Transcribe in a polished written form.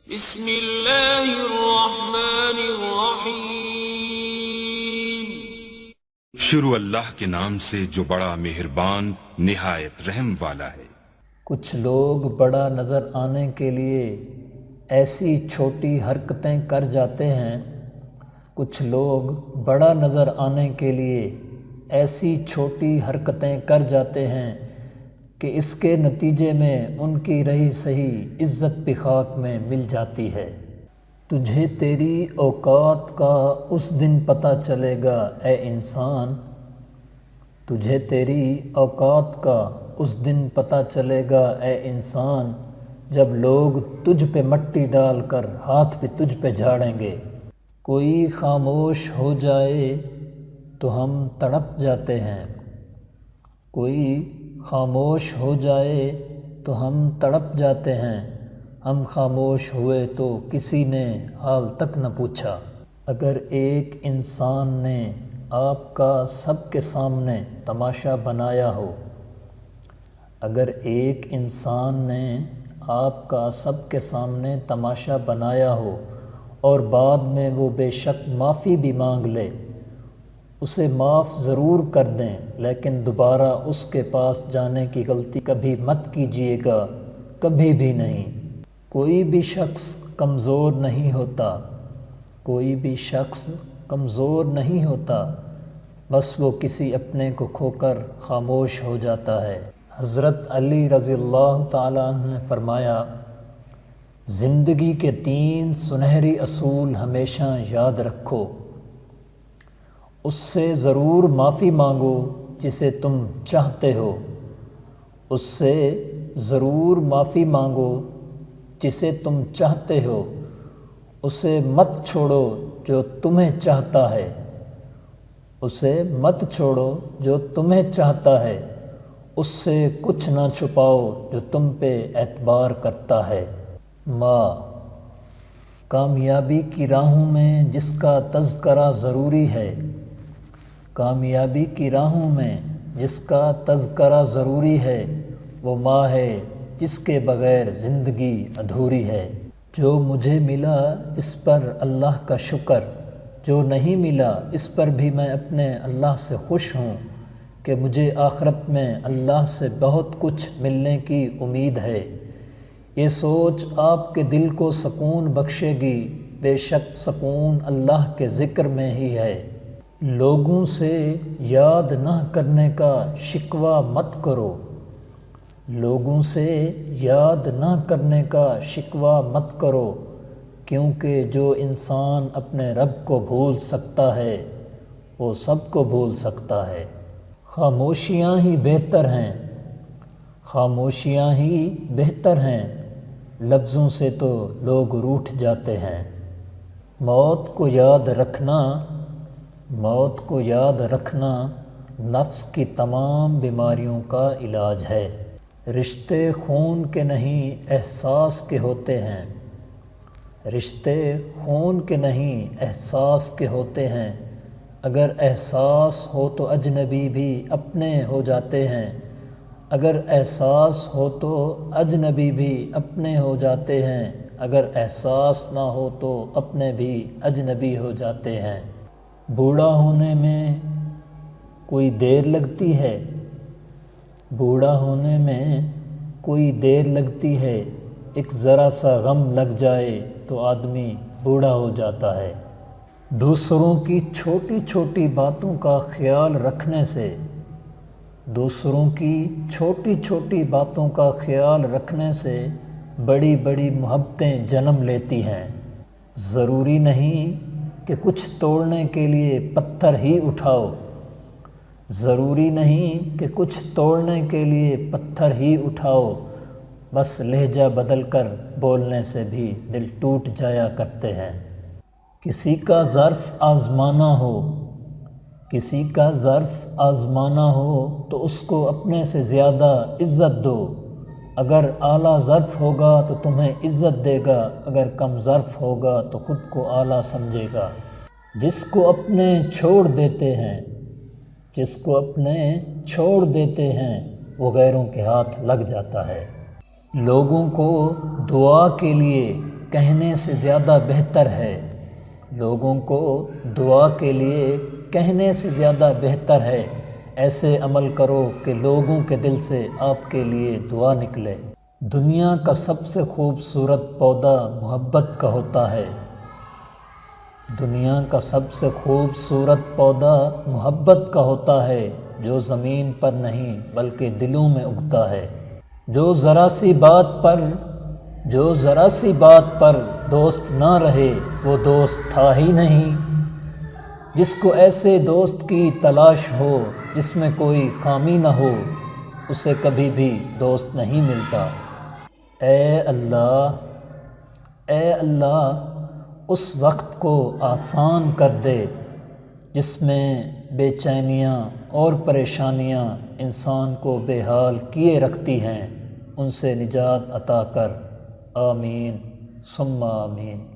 بسم اللہ الرحمن الرحیم۔ شروع اللہ کے نام سے جو بڑا مہربان نہایت رحم والا ہے۔ کچھ لوگ بڑا نظر آنے کے لیے ایسی چھوٹی حرکتیں کر جاتے ہیں، کچھ لوگ بڑا نظر آنے کے لیے ایسی چھوٹی حرکتیں کر جاتے ہیں کہ اس کے نتیجے میں ان کی رہی سہی عزت بھی خاک میں مل جاتی ہے۔ تجھے تیری اوقات کا اس دن پتہ چلے گا اے انسان، تجھے تیری اوقات کا اس دن پتہ چلے گا اے انسان، جب لوگ تجھ پہ مٹی ڈال کر ہاتھ بھی تجھ پہ جھاڑیں گے۔ کوئی خاموش ہو جائے تو ہم تڑپ جاتے ہیں، کوئی خاموش ہو جائے تو ہم تڑپ جاتے ہیں، ہم خاموش ہوئے تو کسی نے حال تک نہ پوچھا۔ اگر ایک انسان نے آپ کا سب کے سامنے تماشا بنایا ہو، اگر ایک انسان نے آپ کا سب کے سامنے تماشا بنایا ہو اور بعد میں وہ بے شک معافی بھی مانگ لے، اسے معاف ضرور کر دیں، لیکن دوبارہ اس کے پاس جانے کی غلطی کبھی مت کیجیے گا، کبھی بھی نہیں۔ کوئی بھی شخص کمزور نہیں ہوتا، کوئی بھی شخص کمزور نہیں ہوتا، بس وہ کسی اپنے کو کھو کر خاموش ہو جاتا ہے۔ حضرت علی رضی اللہ تعالیٰ عنہ نے فرمایا، زندگی کے 3 سنہری اصول ہمیشہ یاد رکھو، اس سے ضرور معافی مانگو جسے تم چاہتے ہو، اس سے ضرور معافی مانگو جسے تم چاہتے ہو، اسے مت چھوڑو جو تمہیں چاہتا ہے، اسے مت چھوڑو جو تمہیں چاہتا ہے، اس سے کچھ نہ چھپاؤ جو تم پہ اعتبار کرتا ہے۔ ماں، کامیابی کی راہوں میں جس کا تذکرہ ضروری ہے، کامیابی کی راہوں میں جس کا تذکرہ ضروری ہے، وہ ماں ہے جس کے بغیر زندگی ادھوری ہے۔ جو مجھے ملا اس پر اللہ کا شکر، جو نہیں ملا اس پر بھی میں اپنے اللہ سے خوش ہوں کہ مجھے آخرت میں اللہ سے بہت کچھ ملنے کی امید ہے۔ یہ سوچ آپ کے دل کو سکون بخشے گی، بے شک سکون اللہ کے ذکر میں ہی ہے۔ لوگوں سے یاد نہ کرنے کا شکوہ مت کرو، لوگوں سے یاد نہ کرنے کا شکوہ مت کرو، کیونکہ جو انسان اپنے رب کو بھول سکتا ہے وہ سب کو بھول سکتا ہے۔ خاموشیاں ہی بہتر ہیں، خاموشیاں ہی بہتر ہیں، لفظوں سے تو لوگ روٹھ جاتے ہیں۔ موت کو یاد رکھنا، موت کو یاد رکھنا نفس کی تمام بیماریوں کا علاج ہے۔ رشتے خون کے نہیں احساس کے ہوتے ہیں، رشتے خون کے نہیں احساس کے ہوتے ہیں، اگر احساس ہو تو اجنبی بھی اپنے ہو جاتے ہیں، اگر احساس ہو تو اجنبی بھی اپنے ہو جاتے ہیں، اگر احساس نہ ہو تو اپنے بھی اجنبی ہو جاتے ہیں۔ بوڑھا ہونے میں کوئی دیر لگتی ہے، بوڑھا ہونے میں کوئی دیر لگتی ہے، ایک ذرا سا غم لگ جائے تو آدمی بوڑھا ہو جاتا ہے۔ دوسروں کی چھوٹی چھوٹی باتوں کا خیال رکھنے سے، دوسروں کی چھوٹی چھوٹی باتوں کا خیال رکھنے سے بڑی بڑی محبتیں جنم لیتی ہیں۔ ضروری نہیں کہ کچھ توڑنے کے لیے پتھر ہی اٹھاؤ، ضروری نہیں کہ کچھ توڑنے کے لیے پتھر ہی اٹھاؤ، بس لہجہ بدل کر بولنے سے بھی دل ٹوٹ جایا کرتے ہیں۔ کسی کا ظرف آزمانا ہو، کسی کا ظرف آزمانا ہو تو اس کو اپنے سے زیادہ عزت دو، اگر اعلیٰ ظرف ہوگا تو تمہیں عزت دے گا، اگر کم ظرف ہوگا تو خود کو اعلیٰ سمجھے گا۔ جس کو اپنے چھوڑ دیتے ہیں، جس کو اپنے چھوڑ دیتے ہیں وہ غیروں کے ہاتھ لگ جاتا ہے۔ لوگوں کو دعا کے لیے کہنے سے زیادہ بہتر ہے، لوگوں کو دعا کے لیے کہنے سے زیادہ بہتر ہے۔ ایسے عمل کرو کہ لوگوں کے دل سے آپ کے لیے دعا نکلے۔ دنیا کا سب سے خوبصورت پودا محبت کا ہوتا ہے۔ دنیا کا سب سے خوبصورت پودا محبت کا ہوتا ہے، جو زمین پر نہیں بلکہ دلوں میں اگتا ہے۔ جو ذرا سی بات پر دوست نہ رہے وہ دوست تھا ہی نہیں۔ جس کو ایسے دوست کی تلاش ہو جس میں کوئی خامی نہ ہو، اسے کبھی بھی دوست نہیں ملتا۔ اے اللہ اس وقت کو آسان کر دے جس میں بے چینیاں اور پریشانیاں انسان کو بے حال کیے رکھتی ہیں، ان سے نجات عطا کر۔ آمین ثم آمین۔